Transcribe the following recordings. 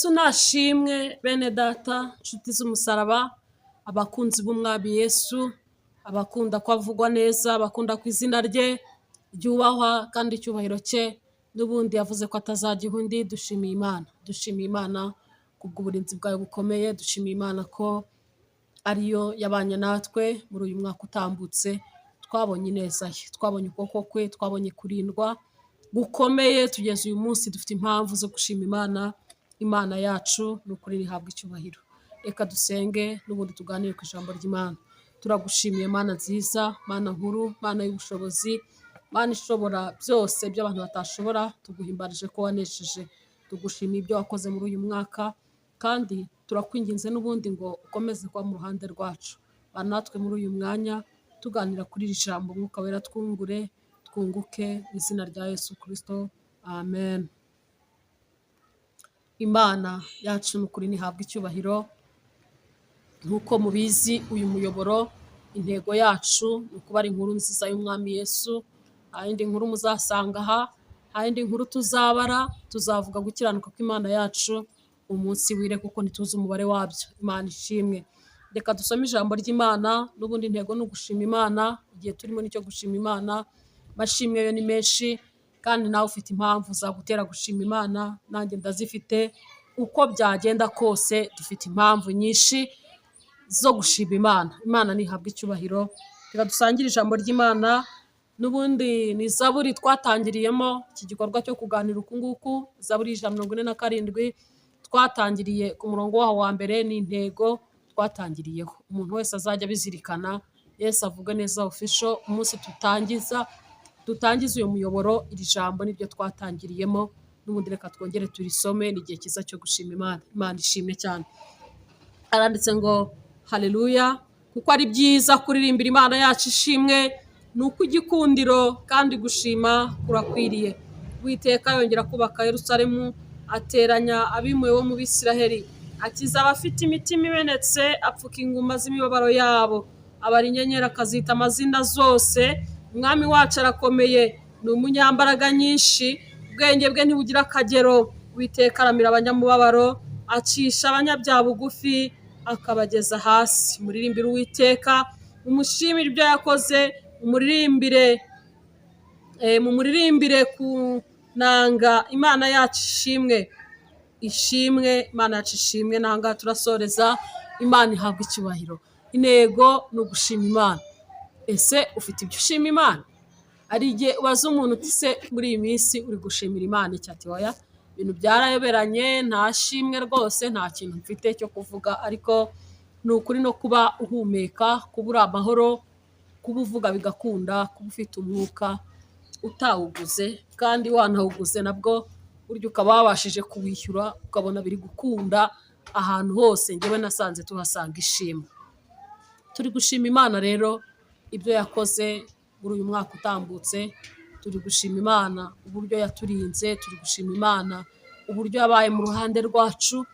Yesu nashimwe bene data nshuti z'umusaraba, abakunzi b'umwami Yesu, abakunda ko avugwa neza, abakunda ko izina rye ryubahwa kandi icyubahiro cye n'ubundi yavuze ko atazagiha undi. Dushimiye Imana kubw'uburinzi bwayo bukomeye, dushimiye Imana ko ariyo yabanye natwe muri uyu mwaka utambutse. Twabonye ineza ye, twabonye ukuboko kwe, twabonye kurindwa gukomeye tugeze uyu munsi. Dufite impamvu zo gushima Imana yacu, ni ukuri rihabwa icyubahiro. Reka dusenge n'ubundi tuganire ku ijambo ry'Imana. Turagushimiye Mana nziza, Mana nkuru, Mana y'ubushobozi, Mana ishobora byose by'abantu batashobora. Tuguhimbarije ko wanesheje, tugushimiye ibyo wakoze muri uyu mwaka, kandi turakwinginze n'ubundi ngo ukomeze kuba mu ruhande rwacu. Bana natwe muri uyu mwanya tuganira kuri iri jambo, Mwuka Wera twunguke mu izina rya Yesu Kristo, amen. Imana yacu ni ukuri ntihabwa icyubahiro. Nk'uko mubizi, uyu muyoboro intego yacu ni ukuba ari inkuru nziza y'umwami Yesu. Nta yindi nkuru muzasanga aha, nta yindi nkuru tuzabara. Tuzavuga gukiranuka kw'Imana yacu umunsi wire, kuko ntituzi umubare wabyo. Imana ishimwe. Reka dusome ijambo ry'Imana, n'ubundi intego ni ugushima Imana. Igihe turimo nicyo gushima Imana. Amashimwe yo ni menshi, kandi nawe ufite impamvu zagutera gushima Imana, nanjye ndazifite. Uko byagenda kose dufite impamvu nyinshi zo gushima Imana. Imana ntihabwa icyubahiro. Reka dusangire ijambo ry'Imana. N'ubundi ni Zaburi twatangiriyemo iki gikorwa cyo kuganira uku nguku. Zaburi 147 twatangiriye ku murongo waho wa mbere. Ni intego twatangiriyeho, umuntu wese azajya abizirikana. Yesu avuga neza official. Umunsi dutangiza uyu muyoboro, iri jambo niryo twatangiriyemo. N'ubundi reka twongere turisome. Ni igihe cyiza cyo gushima Imana. Imana ishimwe cyane. Aranditse ngo haleluya, kuko ari byiza kuririmbira Imana yacu ishimwe, ni uko igikundiro kandi gushima kurakwiriye. Uwiteka yongera kubaka Yerusalemu, ateranya abimuwe bo mu Bisiraheli, akiza abafite imitima imenetse, apfuka inguma z'imibabaro yabo, abara inyenyeri akazita amazina zose. Umwami wacu arakomeye, ni umunyambaraga nyinshi, ubwenge bwe ntibugira akagero. Uwiteka aramira abanyamubabaro, acisha abanyabyaha bugufi, akabageza hasi. Muririmbire Uwiteka, mumushimire ibyo yakoze, mumuririmbire ku nanga. Imana yacu ishimwe, Imana yacu ishimwe. Nanga turasoreza. Imana ihabwa icyubahiro. Intego ni ugushima Imana. Ese ufite ibyo ushima Imana? Ari igihe ubaza umuntu uti se muri iyi minsi uri gushimira Imana iki? Ati oya, ibintu byarayoberanye, nta shimwe rwose, nta kintu mfite cyo kuvuga. Ariko ni ukuri no kuba uhumeka, kuba uri amahoro, kuba uvuga bigakunda, kuba ufite umwuka utawuguze kandi wanawuguze nabwo, burya ukaba wabashije kuwishyura, ukabona biri gukunda ahantu hose. Njyewe nasanze tuhasanga ishimwe. Turi gushima Imana rero ibyo yakoze muri uyu mwaka utambutse. Turi gushima Imana uburyo yaturinze, turi gushima Imana uburyo yabaye mu ruhande rwacu,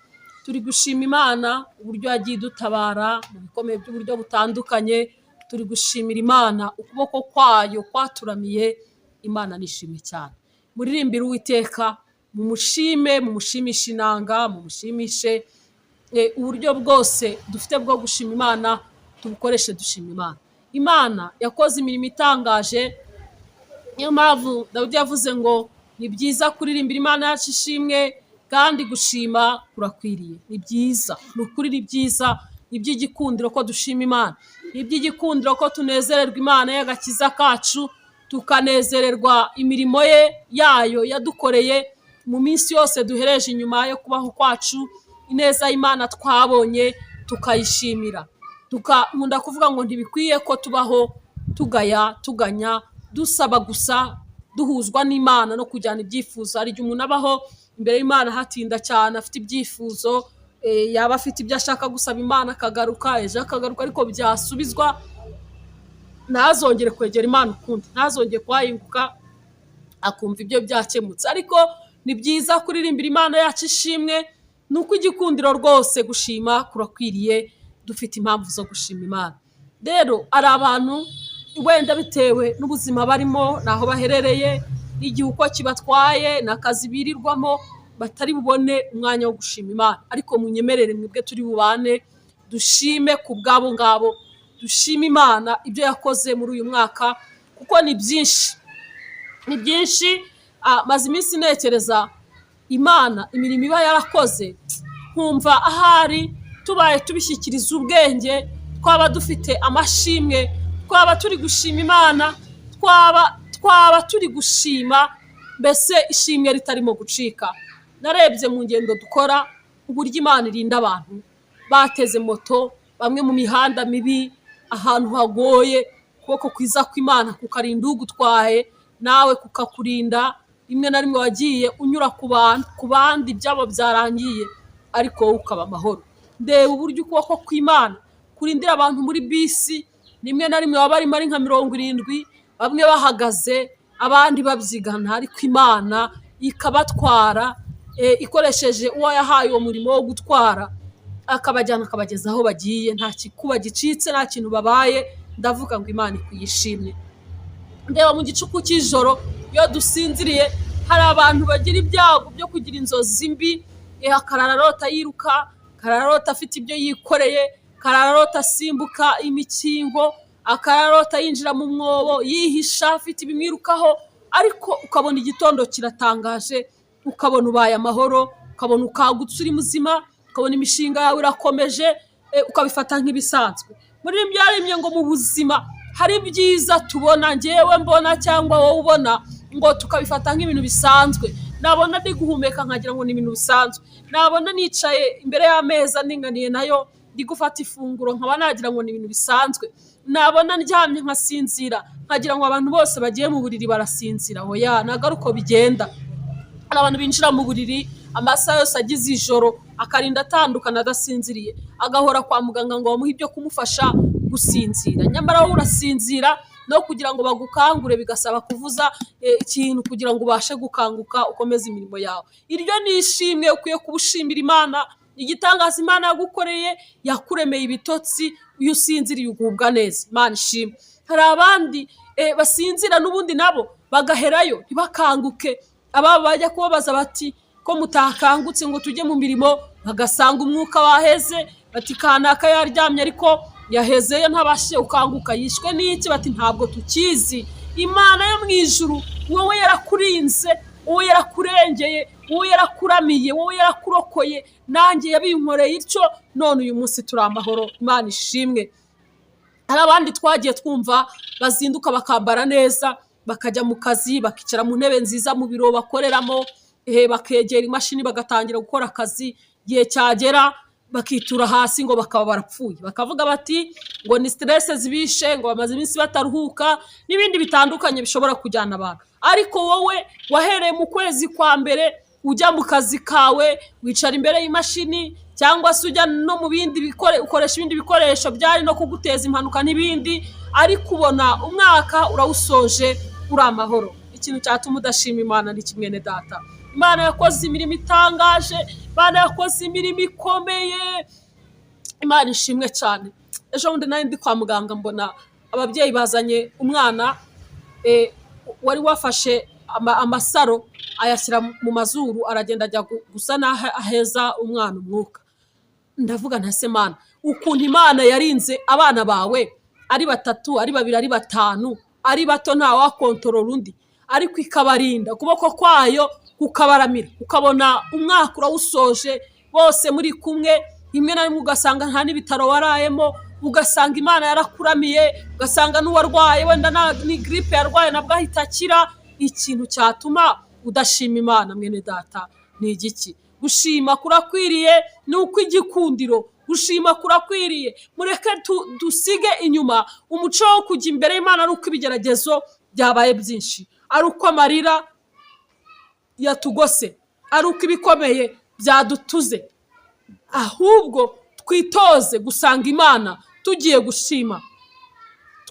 turi gushima Imana uburyo yagiye idutabara mu bikomeye by'uburyo butandukanye. Turi gushimira Imana ukuboko kwayo kwaturamiye. Imana nishimye cyane. Muririmbire Uwiteka, mumushimishe inanga, mumushimishe. Uburyo bwose dufite bwo gushima Imana tubukoreshe dushima Imana. Imana yakoze imirimo itangaje. Niyo mpamvu Dawidi yavuze ngo ni byiza kuririmbira Imana yacu ishimwe, kandi gushima kurakwiriye. Ni byiza, ni ukuri ni byiza. Ni iby'igikundiro ko dushima Imana, ni iby'igikundiro ko tunezererwa Imana y'agakiza kacu, tukanezererwa imirimo yayo yadukoreye mu minsi yose duhereje inyuma yo kubaho kwacu. Ineza y'Imana twabonye tukayishimira. Nkunda kuvuga ngo ntibikwiye ko tubaho tuganya, dusaba gusa, duhuzwa n'Imana no kujyana ibyifuzo. Hari igihe umuntu abaho imbere y'Imana hatinda cyane, afite ibyifuzo, yaba afite ibyo ashaka gusaba Imana, akagaruka ejo akagaruka, ariko byasubizwa ntazongere kwegera Imana ukundi, ntazongere kuhahinguka akumva ibyo byakemutse. Ariko ni byiza kuririmbira Imana yacu ishimwe, ni uko igikundiro rwose gushima kurakwiriye. Dufite impamvu zo gushima Imana. Rero ari abantu wenda bitewe n'ubuzima barimo, naho baherereye, igihe uko kibatwaye, n'akazi birirwamo, batari bubone umwanya wo gushima Imana, ariko munyemerere mwebwe turi bubane dushime ku bwabo ngabo, dushime Imana ibyo yakoze muri uyu mwaka, kuko ni byinshi maze iminsi ntekereza Imana imirimo iba yarakoze, nkumva ahari tubaye tubishyikiriza ubwenge twaba dufite amashimwe, twaba turi gushima Imana, twaba turi gushima, mbese ishimwe ritarimo gucika. Narebye mu ngendo dukora uburyo Imana irinda abantu bateze moto, bamwe mu mihanda mibi, ahantu hagoye, ukuboko kwiza kw'Imana kukarinda ugutwaye, nawe kukakurinda. Rimwe na rimwe wagiye unyura ku bandi byabo byarangiye, ariko wowe ukaba amahoro. Ndeba uburyo ukuboko kw'Imana kurindira abantu muri bisi, rimwe na rimwe baba barimo ari nka 70, bamwe bahagaze abandi babyigana, ariko Imana ikabatwara ikoresheje uwo yahaye uwo murimo wo gutwara, akabajyana akabageza aho bagiye, nta kikuba gicitse, nta kintu babaye. Ndavuga ngo Imana ikuyishimye. Ndeba mu gicuku cy'ijoro iyo dusinziriye, hari abantu bagira ibyago byo kugira inzozi mbi, akarararota yiruka, akarararota afite ibyo yikoreye, akarararota asimbuka imikingo, akarararota yinjira mu mwobo yihisha afite ibimwirukaho, ariko ukabona igitondo kiratangaje, ukabona ubaye amahoro, ukabona ukagutse uri muzima, ukabona imishinga yawe irakomeje, ukabifata nk'ibisanzwe. Muri byaremye ngo mu buzima hari ibyiza tubona, ngewe mbona cyangwa wowe ubona, ngo tukabifata nk'ibintu bisanzwe. Nabona ndi guhumeka nkagira ngo ni ibintu bisanzwe, nabona nicaye imbere y'ameza ninganiye nayo ndi gufata ifunguro nkaba nagira ngo ni ibintu bisanzwe, nabona ndyamye nkasinzira nkagira ngo abantu bose bagiye mu buriri barasinzira. Oya, ntabwo ari uko bigenda. Hari abantu binjira mu buriri amasaha yose agize ijoro, akarinda atandukana adasinziriye, agahora kwa muganga ngo bamuhe ibyo kumufasha gusinzira. Nyamara wowe urasinzira, no kugira ngo bagukangure bigasaba kuvuza ikintu kugira ngo ubashe gukanguka ukomeze imirimo yawe. Iryo ni ishimwe ukwiye kubushimira Imana, igitangaza Imana yagukoreye, yakuremeye ibitotsi, iyo usinziriye ugubwa neza. Imana ishimwe. Hari abandi basinzira n'ubundi nabo bagaherayo ntibakanguke, ababa bajya kubabaza bati ko mutakangutse ngo tujye mu mirimo, bagasanga umwuka waheze, bati kanaka yaryamye ariko yahezeye ntabashe ukanguka, yishwe n'iki? Bati ntabwo tukizi. Imana yo mu ijuru wowe yarakurinze, wowe yarakurengeye, wowe yarakuramiye, wowe yarakurokoye, nanjye yabinkoreye ityo, none uyu munsi turi amahoro. Imana ishimwe. Hari abandi twagiye twumva bazinduka bakambara neza, bakajya mu kazi, bakicara mu ntebe nziza mu biro bakoreramo, bakegera imashini bagatangira gukora akazi, igihe cyagera bakitura hasi ngo bakaba barapfuye, bakavuga bati ngo ni stress zibishe, ngo bamaze iminsi bataruhuka, n'ibindi bitandukanye bishobora kujyana abantu. Ariko wowe wahereye mu kwezi kwa mbere ujya mu kazi kawe, wicara imbere y'imashini, cyangwa se ujya no mu bindi ukoresha ibindi bikoresho byari no kuguteza impanuka n'ibindi, ariko ubona umwaka urawusoje uri amahoro. Ikintu cyatuma udashima Imana ni kimwe data. Imana yakoze imirimo itangaje, Imana yakoze imirimo ikomeye, Imana ishimwe cyane. Ejo bundi nari ndi kwa muganga mbona ababyeyi bazanye umwana wari wafashe amasaro ayashyira mu mazuru, aragenda ajya gusa naho aheza umwana umwuka. Ndavuga ntase Mana, ukuntu Imana yarinze abana bawe ari 3, ari 2, ari 5, ari bato nta wakontorora undi, ariko ikabarinda, ukuboko kwayo kukabaramira, ukabona umwaka urawusoje bose muri kumwe. Rimwe na rimwe ugasanga nta n'ibitaro warayemo, ugasanga Imana yarakuramiye, ugasanga n'uwarwaye wenda ni gripe yarwaye nabwo ahita akira. Ikintu cyatuma udashima Imana mwene data ni igiki? Gushima kurakwiriye, ni uko igikundiro, gushima kurakwiriye. Mureke dusige inyuma umuco wo kujya imbere y'Imana ari uko ibigeragezo byabaye byinshi, ari uko amarira yatugose, ari uko ibikomeye byadutuze. Ahubwo twitoze gusanga Imana tugiye gushima,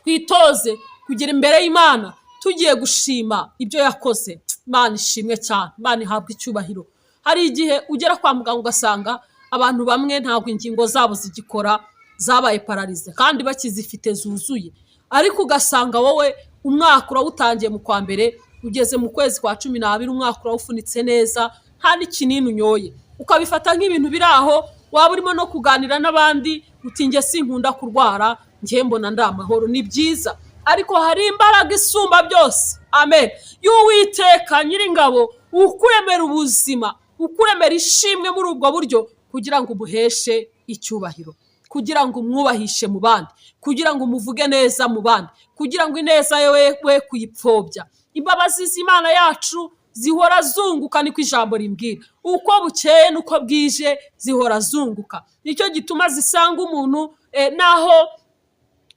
twitoze kugera imbere y'Imana tugiye gushima ibyo yakoze. Imana ishimwe cyane, Imana ihabwa icyubahiro. Hari igihe ugera kwa muganga ugasanga abantu bamwe ntabwo ingingo zabo zigikora, zabaye paralize kandi bakizifite zuzuye, ariko ugasanga wowe umwaka urawutangiye mu kwa mbere, ugeze mu kwezi kwa 12 umwaka urawufunitse neza, nta n'ikinini unyoye, ukabifata nk'ibintu biri aho, waba urimo no kuganira n'abandi uti njye sinkunda kurwara, njye mbona ndi amahoro. Ni byiza, ariko hari imbaraga isumba byose, amen, y'Uwiteka Nyiringabo, ukuremera ubuzima, ukuremera ishimwe muri ubwo buryo, kugira ngo umuheshe icyubahiro, kugira ngo umwubahishe mu bandi, kugira ngo umuvuge neza mu bandi, kugira ngo ineza yewe we kuyipfobya. Imbabazi z'Imana yacu zihora zunguka, niko ijambo rimbwira, uko bukeye nuko bwije zihora zunguka. Nicyo gituma zisanga umuntu naho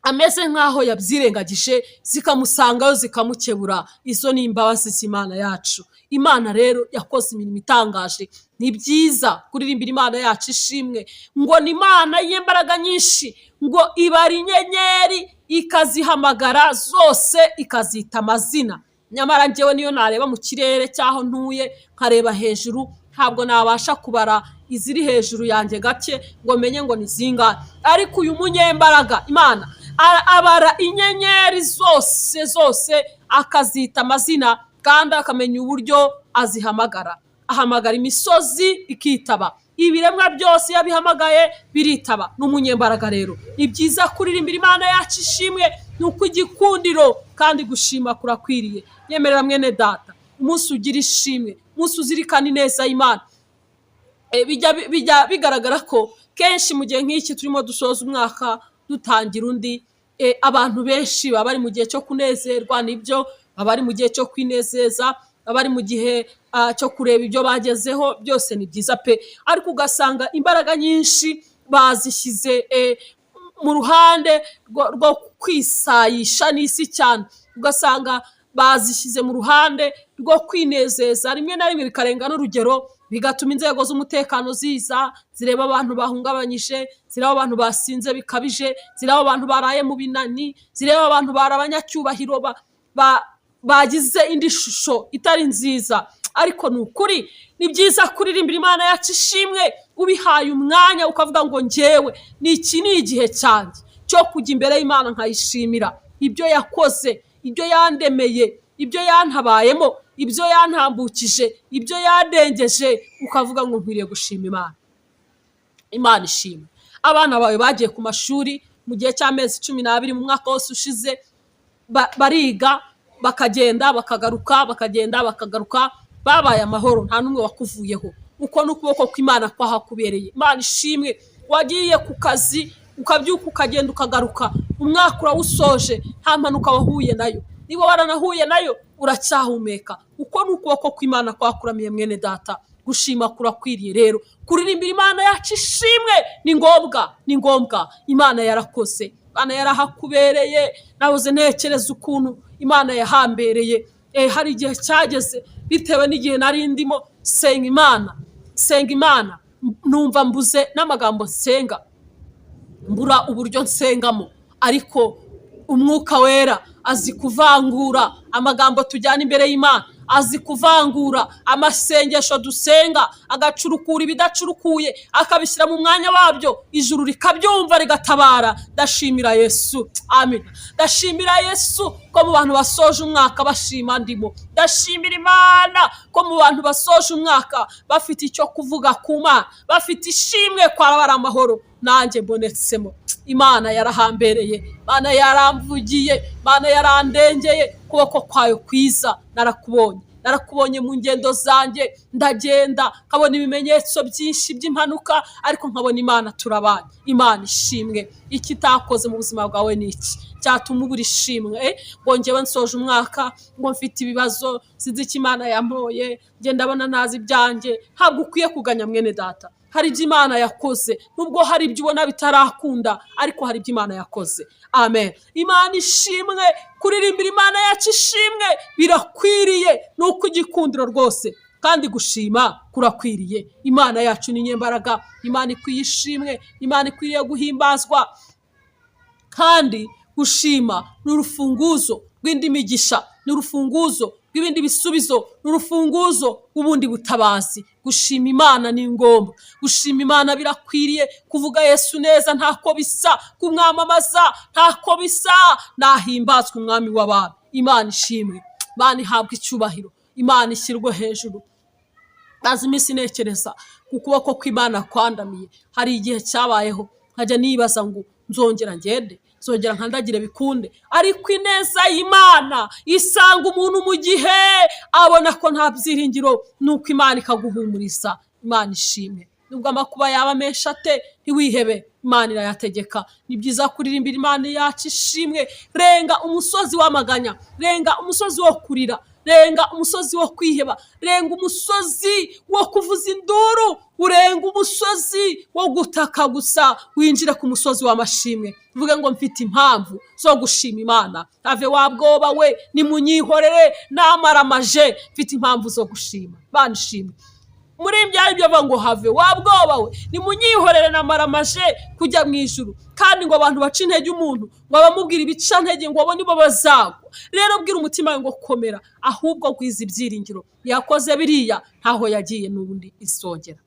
ameze nk'aho yabyirengagije, zikamusangayo zikamukebura. Izo ni imbabazi z'Imana yacu. Imana rero yakoze imirimo itangaje. Ni byiza kuririmbira Imana yacu ishimwe, ngo ni Imana y'imbaraga nyinshi, ngo ibara inyenyeri ikazihamagara zose ikazita amazina. Nyamara njyewe niyo nareba mu kirere cyaho ntuye nkareba hejuru, ntabwo nabasha kubara iziri hejuru yanjye gake ngo menye ngo ni zingahe. Ariko uyu munyembaraga Imana abara inyenyeri zose akazita amazina, kandi akamenya uburyo azihamagara. Ahamagara imisozi ikitaba, ibiremwa byose yabihamagaye biritaba. N'umunyembaraga rero. Ni byiza kuririmbira Imana yacu ishimwe, nuko igikundiro kandi gushima kurakwiriye. Nyemerera mwene data, umunsi ugira ishimwe, umunsi uzirikana ineza y'Imana. Bijya bigaragara ko kenshi mu gihe nk'iki turimo dusoza umwaka dutangira undi, abantu benshi baba bari mu gihe cyo kunezerwa, nibyo, baba bari mu gihe cyo kwinezeza, baba bari mu gihe cyo kureba ibyo bagezeho, byose ni byiza pe. Ariko ugasanga imbaraga nyinshi bazishyize mu ruhande rwo kwisayisha n'isi cyane, ugasanga bazishyize mu ruhande rwo kwinezeza, rimwe na rimwe bikarenga n'urugero, bigatuma inzego z'umutekano ziza zireba abantu bahungabanyije, zireba abantu basinze bikabije, zireba abantu baraye mu binani, zireba abantu bari abanyacyubahiro bagize indi shusho itari nziza. Ariko ni ukuri, ni byiza kuririmbira Imana yacu ishimwe, ubihaye umwanya ukavuga ngo njyewe iki ni igihe cyanjye cyo kujya imbere y'Imana nkayishimira ibyo yakoze, ibyo yandemeye, ibyo yantabayemo, ibyo yantambukije, ibyo yandengeje, ukavuga ngo nkwiriye gushima Imana. Imana ishimwe. Abana bawe bagiye ku mashuri mu gihe cy'amezi 12 mu mwaka wose ushize, bariga bakagenda bakagaruka, bakagenda bakagaruka, babaye amahoro, nta n'umwe wakuvuyeho. Uko n'ukuboko kw'Imana kwahakubereye. Imana ishimwe. Wagiye ku kazi ukabyuka ukagenda ukagaruka, umwaka urawusoje, nta mpanuka wahuye nayo. Niba waranahuye nayo uracyahumeka. Uko n'ukuboko kw'Imana kwakuramiye mwene data. Gushima kurakwiriye rero. Kuririmbira Imana yacu ishimwe ni ngombwa, ni ngombwa. Imana yarakoze, Imana yarahakubereye. Nahoze ntekereza ukuntu Imana yahambereye. Hari igihe cyageze bitewe n'igihe nari ndimo, senga Imana, numva mbuze n'amagambo nsenga, mbura uburyo nsengamo. Ariko Umwuka Wera azi kuvangura amagambo tujyana imbere y'Imana, azi kuvangura amasengesho dusenga, agacurukura ibidacurukuye, akabishyira mu mwanya wabyo, ijuru rikabyumva rigatabara. Ndashimira Yesu, amen. Ndashimira Yesu ko mu bantu basoje umwaka bashima ndimo. Ndashimira Imana ko mu bantu basoje umwaka bafite icyo kuvuga ku Mana, bafite ishimwe kwa bari amahoro, nanjye mbonetsemo. Imana yarahambereye, Imana yaramvugiye, Imana yarandengeye, kuboko kwayo kwiza narakubonye mu ngendo zanjye, ndagenda nkabona ibimenyetso byinshi by'impanuka, ariko nkabona Imana turabanye. Imana ishimwe. Iki itakoze mu buzima bwawe ni iki cyatuma ubura ishimwe? Ngo njyewe nsoje umwaka ngo mfite ibibazo, sinzi icyo Imana yampoye, njye ndabona nazi ibyanjye. Ntabwo ukwiye kuganya mwene data. Hari ibyo Imana yakoze, nubwo hari ibyo ubona bitarakunda, ariko hari ibyo Imana yakoze. Amen. Imana ishimwe. Kuririmbira Imana yacu ishimwe birakwiriye, nuko igikundiro rwose, kandi gushima kurakwiriye. Imana yacu ni nyembaraga, Imana ikwiye ishimwe, Imana ikwiriye guhimbazwa. Kandi gushima ni urufunguzo rw'indi migisha, ni urufunguzo rw'ibindi bisubizo, ni urufunguzo rw'ubundi butabazi. Gushima Imana ni ngombwa. Gushima Imana birakwiriye. Kuvuga Yesu neza ntako bisa, kumwamamaza ntako bisa. Nahimbazwe umwami w'abami. Imana ishimwe, Imana ihabwe icyubahiro, Imana ishyirwe hejuru. maze iminsi ntekereza ku kuboko kw'Imana kwandamiye. Hari igihe cyabayeho nkajya nibaza ngo nzongera ngende, nzongera nkandagire bikunde, ariko ineza y'Imana isanga umuntu mu gihe abona ko nta byiringiro, nuko Imana ikaguhumuriza. Imana ishimwe. Nubwo amakuba yaba menshi ate, ntiwihebe, Imana irayategeka. Ni byiza kuririmbira Imana yacu ishimwe. Renga umusozi w'amaganya, renga umusozi wo kurira, renga umusozi wo kwiheba, renga umusozi wo kuvuza induru, urenga umusozi wo gutaka gusa, winjire ku musozi w'amashimwe. Uvuge ngo mfite impamvu zo gushima Imana. Have wabwoba we, nimunyihorere namaramaje, mfite impamvu zo gushima. Imana ishimwe. Muri ibyo bavuga ngo have wabwoba we, nimunyihorere namaramaje kujya mu ijuru. Kandi ngo abantu baca intege umuntu, ngo abamubwira ibica ntege ngo abo nibo bazagwa. Rero bwira umutima ngo komera, ahubwo gwiza ibyiringiro. Yakoze biriya ntaho yagiye, n'ubundi isongera.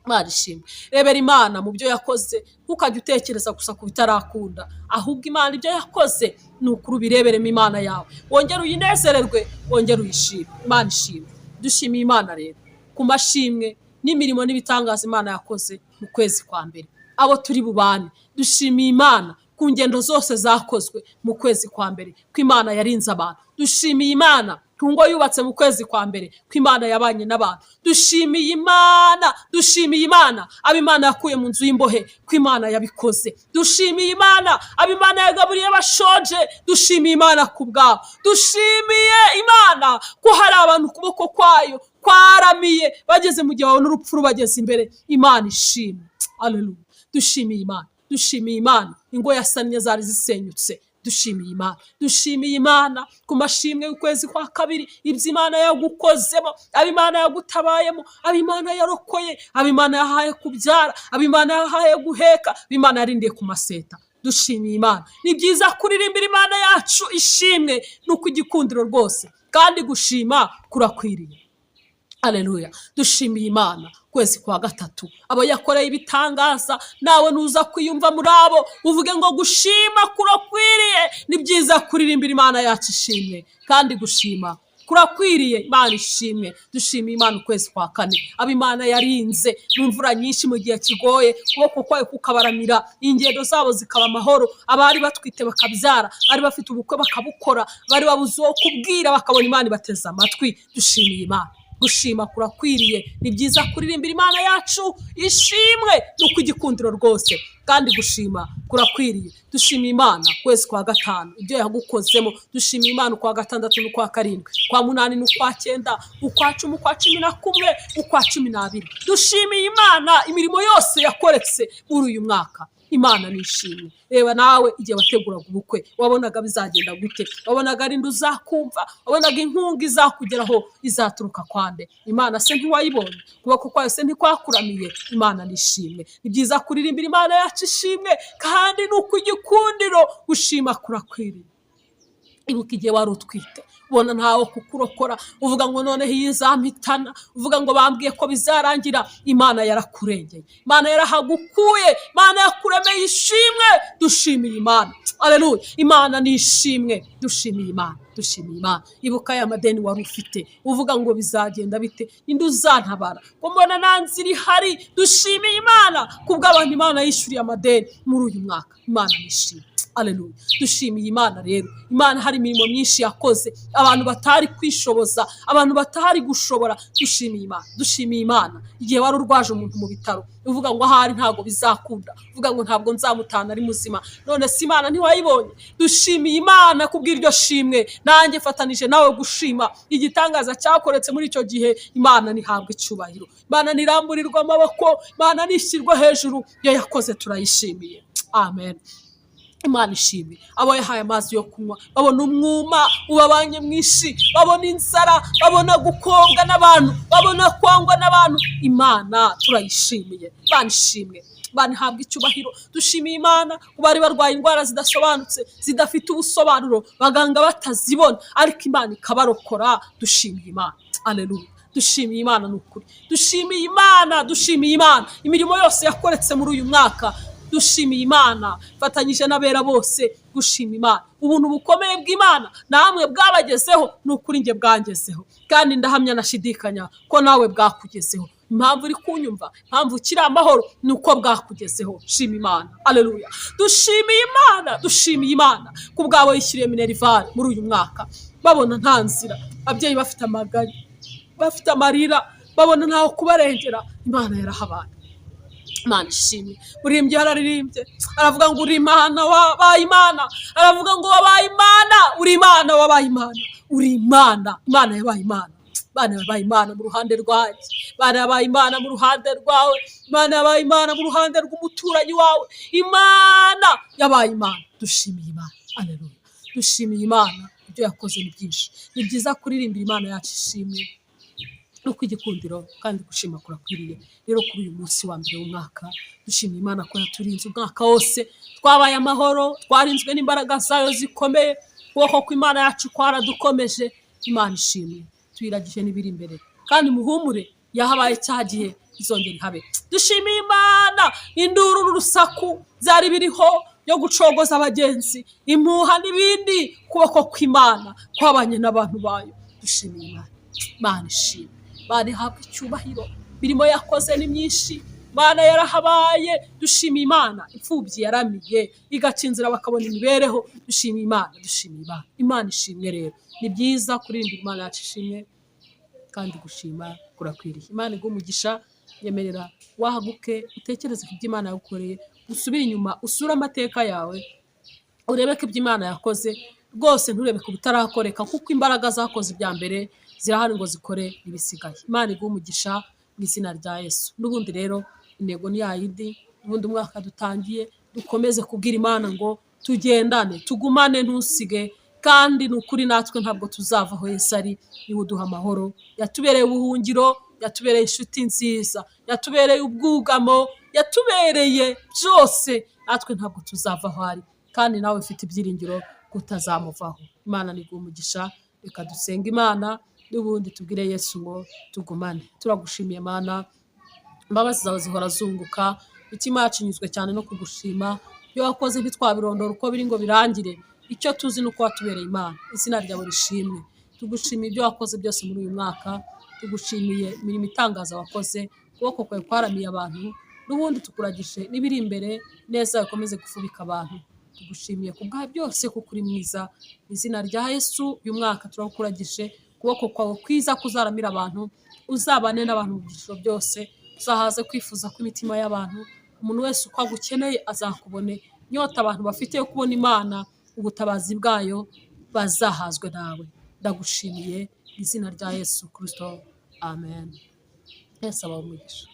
Imana ishimwe. Rebera Imana mu byo yakoze, ntukajye utekereza gusa ku bitarakunda, ahubwo Imana ibyo yakoze ni ukuri ubireberemo Imana yawe, wongere uyinezererwe, wongere uyishime. Imana ishimwe. Dushimiye Imana rero ku mashimwe n'imirimo n'ibitangaza Imana yakoze mu kwezi kwa mbere. Abo turi bubane dushimiye Imana ku ngendo zose zakozwe mu kwezi kwa mbere, ko Imana yarinze abantu. Dushimiye Imana tungo yubatse mu kwezi kwa mbere, ko Imana yabanye n'abantu. Dushimiye Imana ab'Imana yakuye mu nzu y'imbohe, ko Imana yabikoze. Dushimiye Imana ab'Imana yagaburiye bashonje, dushimiye Imana ku bwabo. Dushimiye Imana ko hari abantu ukuboko kwayo kwaramiye bageze mu gihe babona urupfu rubageze imbere. Imana ishimwe. Haleluya. Dushimiye Imana ingo yasannye zari zisenyutse. Dushimiye Imana ku mashimwe y'ukwezi kwa kabiri, ibyo Imana yagukozemo, ab'Imana yagutabayemo, ab'Imana yarokoye, ab'Imana yahaye kubyara, ab'Imana yahaye guheka, ab'Imana yarindiye ku maseta. Dushimiye Imana. Ni byiza kuririmbira Imana yacu ishimwe, nuko igikundiro rwose, kandi gushima kurakwiriye. Haleluya. Dushimiye Imana kwezi kwa gatatu abo yakoreye ibitangaza, nawe nuza kwiyumva muri abo uvuge ngo gushima kurakwiriye. Ni byiza kuririmbira Imana yacu ishimwe, kandi gushima kurakwiriye. Imana ishimwe. Dushimiye Imana ukwezi kwa kane ab'Imana yarinze n'imvura nyinshi mu gihe kigoye, kuboko kwayo kukabaramira, ingendo zabo zikaba amahoro, abari batwite bakabyara, bari bafite ubukwe bakabukora, bari babuze uwo kubwira bakabona Imana ibateze amatwi. Dushimiye Imana. Gushima kurakwiriye. Ni byiza kuririmbira Imana yacu ishimwe, nuko igikundiro rwose, kandi gushima kurakwiriye. Dushimiye Imana kwezi kwa gatanu ibyo yagukozemo. Dushimiye Imana kwa gatandatu n'ukwa karindwi, kwa munani n'ukwa cyenda, ukwa cumi, ukwa cumi na kumwe, ukwa cumi n'abiri. Dushimiye Imana imirimo yose yakoretse muri uyu mwaka. Imana nishimye. Reba nawe igihe wateguraga ubukwe, wabonaga bizagenda gute? Wabonaga ari ndu uzakumva? Wabonaga inkunga izakugeraho izaturuka kwande? Imana se ntiwayibonye? Kuboko kwayo se ntikwakuramiye? Imana nishimwe. Ni byiza kuririmbira Imana yacu ishimwe, kandi nuko igikundiro gushima kurakwiriye. Ibuka igihe wari utwite, ubona ntawe kukurokora, uvuga ngo noneho iyi zampitana, uvuga ngo bambwiye ko bizarangira. Imana yarakurengeye, Imana yarahagukuye, Imana yakuremeye ishimwe. Dushimiye Imana. Haleluya. Imana nishimwe. Dushimiye Imana. Ibuka ya madeni wari ufite, uvuga ngo bizagenda bite, indi uzantabara ko mbona nanzira ihari. Dushimiye Imana kubw'abantu Imana yishyuriye amadeni muri uyu mwaka. Imana nishimwe. Haleluya. Dushimiye Imana rero. Imana hari imirimo myinshi yakoze, abantu batari kwishoboza, abantu batari gushobora. Dushimiye Imana. Igihe wari urwaje umuntu mu bitaro, uvuga ngo ahari ntago bizakunda, uvuga ngo ntabwo nzamutana ari muzima, none si Imana ntiwayibonye? Dushimiye Imana kubw'iryo shimwe. Nanjye fatanije nawe gushima igitangaza cyakoretse muri icyo gihe. Imana nihabwe icyubahiro, Imana niramburirwa amaboko, Imana nishyirwa hejuru. Iyo yakoze turayishimiye. Amen. Imana ishimwe. Abo yahaye amazi yo kunywa, babona umwuma ubabanye mwinshi, babona inzara, babona gukobwa n'abantu, babona kwangwa n'abantu. Imana turayishimiye. Imana ishimwe. Imana ihabwa icyubahiro. Dushimiye Imana ku bari barwaye indwara zidasobanutse, zidafite ubusobanuro, baganga batazibona, ariko Imana ikabarokora. Dushimiye Imana. Haleluya. Dushimiye Imana n'ukuri. Dushimiye Imana imirimo yose yakoretse muri uyu mwaka. dushimiye Imana fatanyije n'abera bose gushima Imana. Ubuntu bukomeye bw'Imana namwe bwabagezeho, ni ukuri njye bwangezeho, kandi ndahamya nashidikanya ko nawe bwakugezeho. Impamvu uri kunyumva, impamvu ukiri amahoro, ni uko bwakugezeho. Shima Imana, aleluya. Dushimiye Imana ku bwabo yishyuriye minerivare muri uyu mwaka, babona nta nzira, ababyeyi bafite amaganya, bafite amarira, babona ntaho kubarengera. Imana yarahabaye. Imana ishimwe. Murimbyi yararirimbye aravuga ngo uri Imana wabaye Imana, aravuga ngo wabaye Imana, uri Imana wabaye Imana, uri Imana. Imana yabaye Imana. Imana yabaye Imana mu ruhande rwanjye, Imana yabaye Imana mu ruhande rwawe, Imana yabaye Imana mu ruhande rw'umuturanyi wawe. Imana yabaye Imana. Dushimiye Imana, aleluya. Dushimiye Imana, ibyo yakoze ni byinshi. Ni byiza kuririmbira Imana yacu ishimwe no kwigikundiro, kandi gushima kurakwiriye. Rero kuri uyu munsi wa mbere w'umwaka dushimiye Imana ko yaturinze umwaka wose, twabaye amahoro, twarinzwe n'imbaraga zayo zikomeye, ukuboko kw'Imana yacu kwaradukomeje. Imana ishimwe, tuyiragije n'ibiri imbere, kandi muhumure, yahabaye cyagiye izongera ihabe. Dushimiye Imana, induru n'urusaku byari biriho yo gucogoza abagenzi, impuha n'ibindi, ukuboko kw'Imana kwabanye n'abantu bayo. Dushimiye Imana. Imana ishimwe, Imana ihabwa icyubahiro. Birimo yakoze ni myinshi, Imana yarahabaye. Dushimiye Imana. Imfubyi yaramiye igaca inzira bakabona imibereho. Dushimiye Imana, dushimiye Imana. Imana ishimwe. Rero ni byiza kuririmbira Imana yacu ishimwe, kandi gushima kurakwiriye. Imana iguhe umugisha. Yemerera wahaguke utekereze ku byo Imana yagukoreye, usubire inyuma usure amateka yawe, urebe ko ibyo Imana yakoze rwose, nturebe ku bitarakoreka, kuko imbaraga zakoze ibya mbere zirahari ngo zikore ibisigaye. Imana iguhe umugisha mu izina rya Yesu. N'ubundi rero intego ni yayindi, n'ubundi umwaka dutangiye, dukomeze kubwira Imana ngo tugendane, tugumane, ntusige, kandi ni ukuri natwe ntabwo tuzava aho Yesu ari. Niwe uduha amahoro, yatubereye ubuhungiro, yatubereye inshuti nziza, yatubereye ubwugamo, yatubereye byose. Natwe ntabwo tuzava aho ari, kandi nawe ufite ibyiringiro kutazamuvaho. Imana niguhe umugisha. Reka dusenga Imana, n'ubundi tubwire Yesu ngo tugumane. Turagushimiye Mana, imbabazi zawe zihora zunguka, imitima yacu inyuzwe cyane no kugushima. Ibyo wakoze ntitwabirondora uko biri ngo birangire, icyo tuzi ni uko watubereye Imana. Izina ryawe rishimwe. Tugushimiye ibyo wakoze byose muri uyu mwaka, tugushimiye imirimo itangaza wakoze, ukuboko kwawe kwaramiye abantu, n'ubundi tukuragishe n'ibiri imbere neza bikomeze gufubika abantu. Tugushimiye ku bwa byose kuko uri mwiza. Izina rya Yesu, uyu mwaka turawukuragishe, ukuboko kwawe kwiza kuzaramira abantu, uzabane n'abantu mu byiciro byose, uzahaze kwifuza kw'imitima y'abantu. Umuntu wese uko agukeneye azakubone. Inyota abantu bafite yo kubona Imana, ubutabazi bwayo, bazahazwe nawe. Ndagushimiye mu izina rya Yesu Kristo, amen. Yesu abahe umugisha.